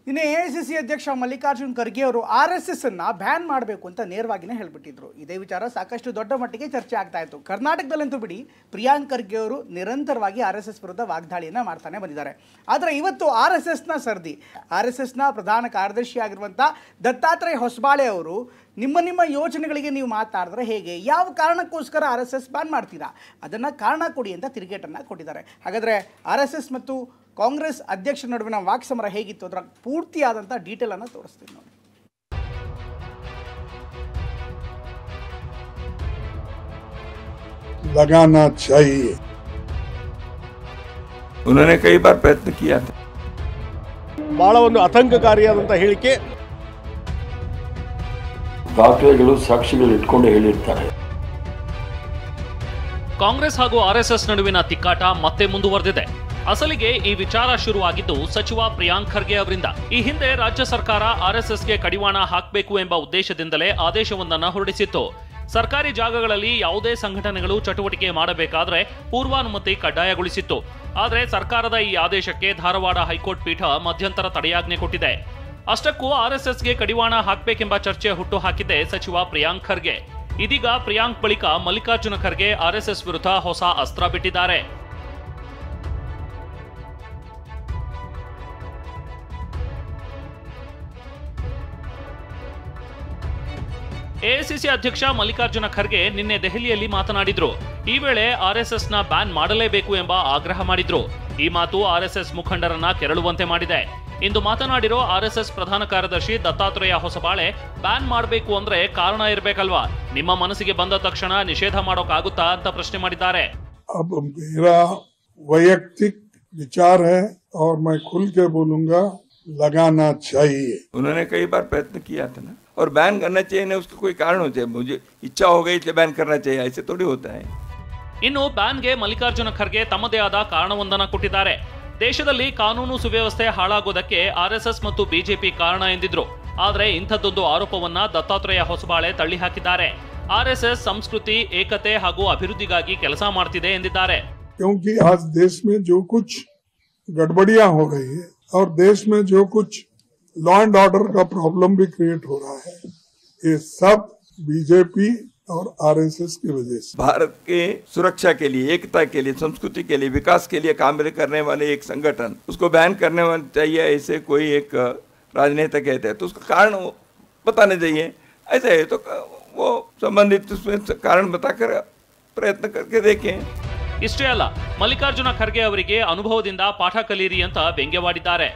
ಇನ್ನು ಎಐಸಿಸಿ ಅಧ್ಯಕ್ಷ ಮಲ್ಲಿಕಾರ್ಜುನ್ ಖರ್ಗೆ ಅವರು RSS ಅನ್ನು ಬ್ಯಾನ್ ಮಾಡಬೇಕು ಅಂತ ನೇರವಾಗಿಯೇ ಹೇಳಿಬಿಟ್ಟಿದ್ರು. ಇದೇ ವಿಚಾರ ಸಾಕಷ್ಟು ದೊಡ್ಡ ಮಟ್ಟಿಗೆ ಚರ್ಚೆ ಆಗ್ತಾ ಇತ್ತು. ಕರ್ನಾಟಕದಲ್ಲಂತೂ ಬಿಡಿ, ಪ್ರಿಯಾಂಕ್ ಖರ್ಗೆ ಅವರು ನಿರಂತರವಾಗಿ RSS ವಿರುದ್ಧ ವಾಗ್ದಾಳಿಯನ್ನು ಮಾಡ್ತಾನೆ ಬಂದಿದ್ದಾರೆ. ಆದರೆ ಇವತ್ತು RSSನ ಸರ್ದಿ, RSSನ ಪ್ರಧಾನ ಕಾರ್ಯದರ್ಶಿ ಆಗಿರುವಂಥ ದತ್ತಾತ್ರೇಯ ಹೊಸಬಾಳೆ ಅವರು ನಿಮ್ಮ ಯೋಜನೆಗಳಿಗೆ ನೀವು ಮಾತಾಡಿದ್ರೆ ಹೇಗೆ, ಯಾವ ಕಾರಣಕ್ಕೋಸ್ಕರ RSS ಬ್ಯಾನ್ ಮಾಡ್ತೀರಾ, ಅದನ್ನು ಕಾರಣ ಕೊಡಿ ಅಂತ ತಿರುಗೇಟನ್ನು ಕೊಟ್ಟಿದ್ದಾರೆ. ಹಾಗಾದರೆ RSS ಮತ್ತು ಕಾಂಗ್ರೆಸ್ ಅಧ್ಯಕ್ಷರ ನಡುವಿನ ವಾಕ್ಸಮರ ಹೇಗಿತ್ತು ಅದರ ಪೂರ್ತಿಯಾದಂಥ ಡೀಟೇಲನ್ನು ತೋರಿಸ್ತೀನಿ ನೋಡಿ. लगाना चाहिए, उन्होंने कई बार प्रयत्न किया था. ಬಹಳ ಒಂದು ಆತಂಕಕಾರಿಯಾದಂಥ ಹೇಳಿಕೆ. ದಾಖಲೆಗಳು ಸಾಕ್ಷಿಗಳು ಇಟ್ಕೊಂಡು ಹೇಳಿರ್ತಾರೆ. ಕಾಂಗ್ರೆಸ್ ಹಾಗೂ RSS ನಡುವಿನ ತಿಕ್ಕಾಟ ಮತ್ತೆ ಮುಂದುವರೆದಿದೆ. ಅಸಲಿಗೆ ಈ ವಿಚಾರ ಶುರುವಾಗಿದ್ದು ಸಚಿವ ಪ್ರಿಯಾಂಕ್ ಖರ್ಗೆ ಅವರಿಂದ. ಈ ಹಿಂದೆ ರಾಜ್ಯ ಸರ್ಕಾರ RSSಗೆ ಕಡಿವಾಣ ಹಾಕಬೇಕು ಎಂಬ ಉದ್ದೇಶದಿಂದಲೇ ಆದೇಶವೊಂದನ್ನು ಹೊರಡಿಸಿತ್ತು. ಸರ್ಕಾರಿ ಜಾಗಗಳಲ್ಲಿ ಯಾವುದೇ ಸಂಘಟನೆಗಳು ಚಟುವಟಿಕೆ ಮಾಡಬೇಕಾದ್ರೆ ಪೂರ್ವಾನುಮತಿ ಕಡ್ಡಾಯಗೊಳಿಸಿತ್ತು. ಆದರೆ ಸರ್ಕಾರದ ಈ ಆದೇಶಕ್ಕೆ ಧಾರವಾಡ ಹೈಕೋರ್ಟ್ ಪೀಠ ಮಧ್ಯಂತರ ತಡೆಯಾಜ್ಞೆ ಕೊಟ್ಟಿದೆ. ಅಷ್ಟಕ್ಕೂ RSSಗೆ ಕಡಿವಾಣ ಹಾಕಬೇಕೆಂಬ ಚರ್ಚೆ ಹುಟ್ಟು ಹಾಕಿದ್ದೆ ಸಚಿವ ಪ್ರಿಯಾಂಕ್ ಖರ್ಗೆ. ಇದೀಗ ಪ್ರಿಯಾಂಕ್ ಬಳಿಕ ಮಲ್ಲಿಕಾರ್ಜುನ ಖರ್ಗೆ RSS ವಿರುದ್ಧ ಹೊಸ ಅಸ್ತ್ರ ಬಿಟ್ಟಿದ್ದಾರೆ. ಎಐಸಿಸಿ ಅಧ್ಯಕ್ಷ ಮಲ್ಲಿಕಾರ್ಜುನ ಖರ್ಗೆ ನಿನ್ನೆ ದೆಹಲಿಯಲ್ಲಿ ಮಾತನಾಡಿದ್ರು. ಈ ವೇಳೆ RSSನ ಬ್ಯಾನ್ ಮಾಡಲೇಬೇಕು ಎಂಬ ಆಗ್ರಹ ಮಾಡಿದ್ರು. ಈ ಮಾತು RSS ಮುಖಂಡರನ್ನ ಕೆರಳುವಂತೆ ಮಾಡಿದೆ. ಇಂದು ಮಾತನಾಡಿರೋ RSS ಪ್ರಧಾನ ಕಾರ್ಯದರ್ಶಿ ದತ್ತಾತ್ರೇಯ ಹೊಸಬಾಳೆ, ಬ್ಯಾನ್ ಮಾಡಬೇಕು ಅಂದ್ರೆ ಕಾರಣ ಇರಬೇಕಲ್ವಾ, ನಿಮ್ಮ ಮನಸ್ಸಿಗೆ ಬಂದ ತಕ್ಷಣ ನಿಷೇಧ ಮಾಡೋಕ್ಕಾಗುತ್ತಾ ಅಂತ ಪ್ರಶ್ನೆ ಮಾಡಿದ್ದಾರೆ. अब मेरा वैयक्तिक विचार है और मैं खुल के बोलूंगा, लगाना चाहिए. उन्होंने कई बार प्रयत्न किया था ना, और बैन करना चाहिए ना, उसका कोई कारण होता है. मुझे इच्छा हो गई इसलिए बैन करना चाहिए, ऐसे थोड़ी होता है. ಇನ್ನು ಬ್ಯಾನ್ಗೆ ಮಲ್ಲಿಕಾರ್ಜುನ ಖರ್ಗೆ ತಮ್ಮದೇ ಆದ ಕಾರಣವೊಂದನ್ನು ಕೊಟ್ಟಿದ್ದಾರೆ. ದೇಶದಲ್ಲಿ ಕಾನೂನು ಸುವ್ಯವಸ್ಥೆ ಹಾಳಾಗೋದಕ್ಕೆ RSS ಮತ್ತು ಬಿಜೆಪಿ ಕಾರಣ ಎಂದಿದ್ರು. ಆದರೆ ಇಂಥದ್ದೊಂದು ಆರೋಪವನ್ನ ದತ್ತಾತ್ರೇಯ ಹೊಸಬಾಳೆ ತಳ್ಳಿ ಹಾಕಿದ್ದಾರೆ. RSS ಸಂಸ್ಕೃತಿ, ಏಕತೆ ಹಾಗೂ ಅಭಿವೃದ್ಧಿಗಾಗಿ ಕೆಲಸ ಮಾಡ್ತಿದೆ ಎಂದಿದ್ದಾರೆ. क्योंकि आज देश में जो कुछ गड़बड़ियां हो रही है और देश में जो कुछ लॉ एंड ऑर्डर का प्रॉब्लम भी क्रिएट हो रहा है, ये सब बीजेपी और RSS की वजह से. भारत के सुरक्षा के लिए, एकता के लिए, संस्कृति के लिए, विकास के लिए काम करने वाले एक संगठन, उसको बैन करने वाले चाहिए ऐसे कोई एक राजनेता कहते हैं तो उसका कारण बताने चाहिए. ऐसा है तो वो संबंधित उसमें कारण बताकर प्रयत्न करके देखें. ಇಷ್ಟೇ ಅಲ್ಲ, ಮಲ್ಲಿಕಾರ್ಜುನ ಖರ್ಗೆ ಅವರಿಗೆ ಅನುಭವದಿಂದ ಪಾಠ ಕಲಿಯಿರಿ ಅಂತ ವ್ಯಂಗ್ಯವಾಡಿದ್ದಾರೆ.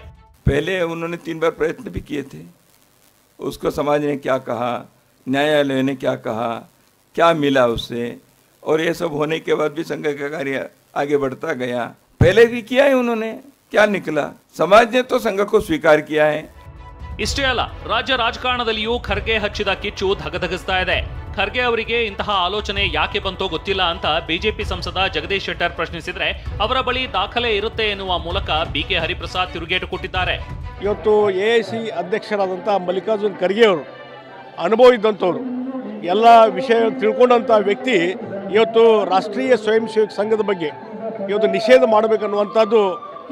पहले उन्होंने 3 बार प्रयत्न भी किए थे. उसको समाज ने क्या कहा, न्यायालय ने क्या कहा, क्या मिला उससे, और ये सब होने के बाद भी संघ का कार्य आगे बढ़ता गया. पहले भी किया है उन्होंने, क्या निकला, समाज ने तो संघ को स्वीकार किया है. ಇಷ್ಟೇ ಅಲ್ಲ, ರಾಜ್ಯ ರಾಜಕಾರಣದಲ್ಲಿಯೂ ಖರ್ಗೆ ಹಚ್ಚಿದ ಕಿಚ್ಚು ಧಗಧಗಿಸ್ತಾ ಇದೆ. ಖರ್ಗೆ ಅವರಿಗೆ ಇಂತಹ ಆಲೋಚನೆ ಯಾಕೆ ಬಂತೋ ಗೊತ್ತಿಲ್ಲ ಅಂತ ಬಿಜೆಪಿ ಸಂಸದ ಜಗದೀಶ್ ಶೆಟ್ಟರ್ ಪ್ರಶ್ನಿಸಿದ್ರೆ, ಅವರ ಬಳಿ ದಾಖಲೆ ಇರುತ್ತೆ ಎನ್ನುವ ಮೂಲಕ BK ಹರಿಪ್ರಸಾದ್ ತಿರುಗೇಟು ಕೊಟ್ಟಿದ್ದಾರೆ. ಇವತ್ತು AIC ಅಧ್ಯಕ್ಷರಾದಂಥ ಮಲ್ಲಿಕಾರ್ಜುನ್ ಖರ್ಗೆ ಅವರು ಅನುಭವ ಇದ್ದಂಥವ್ರು, ಎಲ್ಲ ವಿಷಯ ತಿಳ್ಕೊಂಡಂಥ ವ್ಯಕ್ತಿ ಇವತ್ತು ರಾಷ್ಟ್ರೀಯ ಸ್ವಯಂ ಸೇವಕ ಸಂಘದ ಬಗ್ಗೆ ಇವತ್ತು ನಿಷೇಧ ಮಾಡಬೇಕನ್ನುವಂಥದ್ದು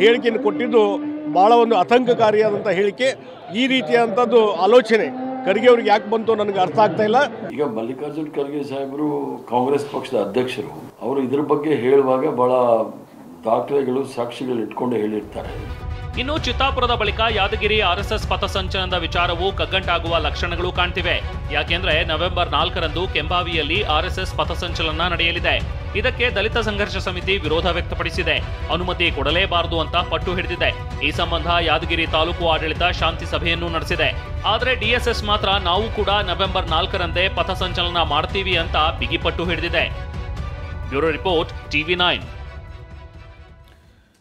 ಹೇಳಿಕೆಯನ್ನು ಕೊಟ್ಟಿದ್ದು ಭಾಳ ಒಂದು ಆತಂಕಕಾರಿಯಾದಂಥ ಹೇಳಿಕೆ. ಈ ರೀತಿಯಾದಂಥದ್ದು ಆಲೋಚನೆ ಖರ್ಗೆ ಅವ್ರಿಗೆ ಯಾಕೆ ಬಂತು ನನಗೆ ಅರ್ಥ ಆಗ್ತಾ ಇಲ್ಲ. ಈಗ ಮಲ್ಲಿಕಾರ್ಜುನ್ ಖರ್ಗೆ ಸಾಹೇಬರು ಕಾಂಗ್ರೆಸ್ ಪಕ್ಷದ ಅಧ್ಯಕ್ಷರು, ಅವರು ಇದ್ರ ಬಗ್ಗೆ ಹೇಳುವಾಗ ಬಹಳ ದಾಖಲೆಗಳು ಸಾಕ್ಷಿಗಳು ಇಟ್ಕೊಂಡು ಹೇಳಿರ್ತಾರೆ. ಇನ್ನು ಚಿತ್ತಾಪುರದ ಬಳಿಕ ಯಾದಗಿರಿ RSS ಪಥಸಂಚಲನದ ವಿಚಾರವು ಕಗ್ಗಂಟಾಗುವ ಲಕ್ಷಣಗಳು ಕಾಣ್ತಿವೆ. ಯಾಕೆಂದ್ರೆ ನವೆಂಬರ್ 4ರಂದು ಕೆಂಬಾವಿಯಲ್ಲಿ RSS ಪಥಸಂಚಲನ ನಡೆಯಲಿದೆ. ಇದಕ್ಕೆ ದಲಿತ ಸಂಘರ್ಷ ಸಮಿತಿ ವಿರೋಧ ವ್ಯಕ್ತಪಡಿಸಿದೆ. ಅನುಮತಿ ಕೊಡಲೇಬಾರದು ಅಂತ ಪಟ್ಟು ಹಿಡಿದಿದೆ. ಈ ಸಂಬಂಧ ಯಾದಗಿರಿ ತಾಲೂಕು ಆಡಳಿತ ಶಾಂತಿ ಸಭೆಯನ್ನು ನಡೆಸಿದೆ. ಆದರೆ DSS ಮಾತ್ರ ನಾವು ಕೂಡ ನವೆಂಬರ್ 4ರಂದೇ ಪಥಸಂಚಲನ ಮಾಡ್ತೀವಿ ಅಂತ ಬಿಗಿಪಟ್ಟು ಹಿಡಿದಿದೆ. Bureau report TV9.